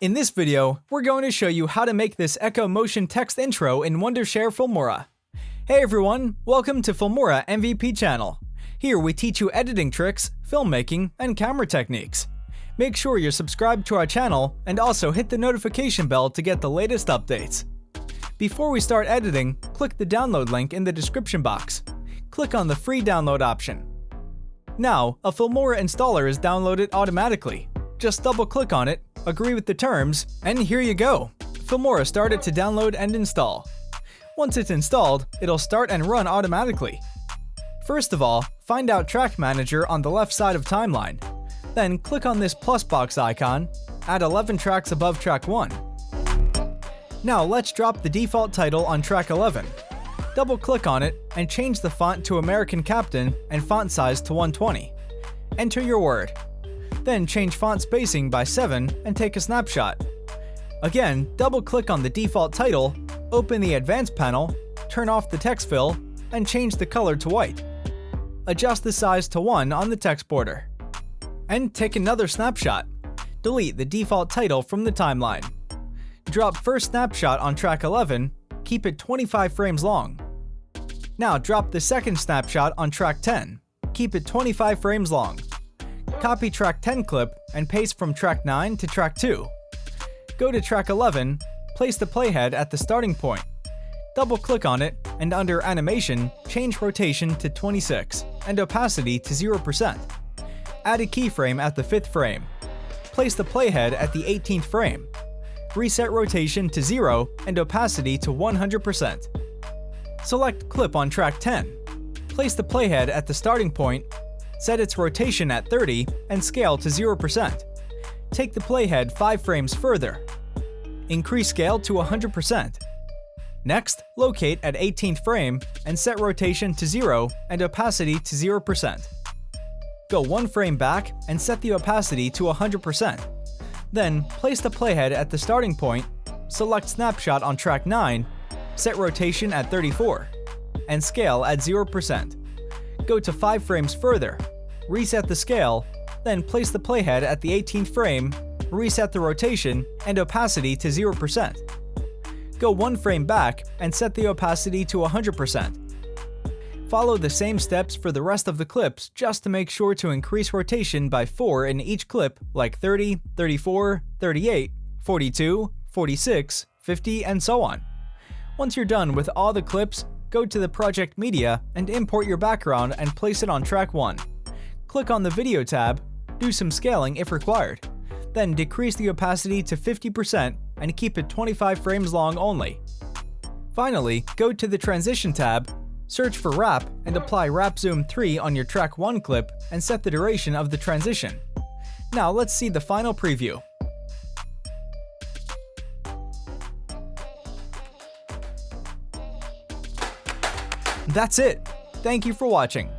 In this video, we're going to show you how to make this echo motion text intro in Wondershare Filmora. Hey everyone, welcome to Filmora MVP channel. Here we teach you editing tricks, filmmaking, and camera techniques. Make sure you're subscribed to our channel and also hit the notification bell to get the latest updates. Before we start editing, click the download link in the description box. Click on the free download option. Now, a Filmora installer is downloaded automatically. Just double-click on it, agree with the terms, and here you go! Filmora started to download and install. Once it's installed, it'll start and run automatically. First of all, find out Track Manager on the left side of Timeline. Then click on this plus box icon, add 11 tracks above track 1. Now let's drop the default title on track 11. Double-click on it and change the font to American Captain and font size to 120. Enter your word. Then change font spacing by 7 and take a snapshot. Again, double-click on the default title, open the Advanced panel, turn off the text fill, and change the color to white. Adjust the size to 1 on the text border. And take another snapshot. Delete the default title from the timeline. Drop first snapshot on track 11, keep it 25 frames long. Now drop the second snapshot on track 10, keep it 25 frames long. Copy track 10 clip and paste from track 9 to track 2. Go to track 11, place the playhead at the starting point. Double-click on it, and under Animation, change rotation to 26 and opacity to 0%. Add a keyframe at the 5th frame. Place the playhead at the 18th frame. Reset rotation to 0 and opacity to 100%. Select Clip on track 10. Place the playhead at the starting point, set its rotation at 30 and scale to 0%. Take the playhead 5 frames further. Increase scale to 100%. Next, locate at 18th frame and set rotation to 0 and opacity to 0%. Go 1 frame back and set the opacity to 100%. Then, place the playhead at the starting point, select Snapshot on track 9, set rotation at 34, and scale at 0%. Go to 5 frames further, reset the scale, then place the playhead at the 18th frame, reset the rotation and opacity to 0%. Go 1 frame back and set the opacity to 100%. Follow the same steps for the rest of the clips just to make sure to increase rotation by 4 in each clip, like 30, 34, 38, 42, 46, 50, and so on. Once you're done with all the clips, go to the Project Media and import your background and place it on track 1. Click on the Video tab, do some scaling if required. Then decrease the opacity to 50% and keep it 25 frames long only. Finally, go to the Transition tab, search for Wrap and apply Wrap Zoom 3 on your track 1 clip and set the duration of the transition. Now let's see the final preview. That's it! Thank you for watching.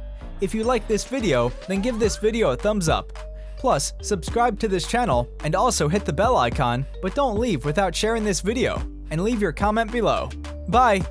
If you like this video, then give this video a thumbs up. Plus, subscribe to this channel and also hit the bell icon, but don't leave without sharing this video, and leave your comment below. Bye!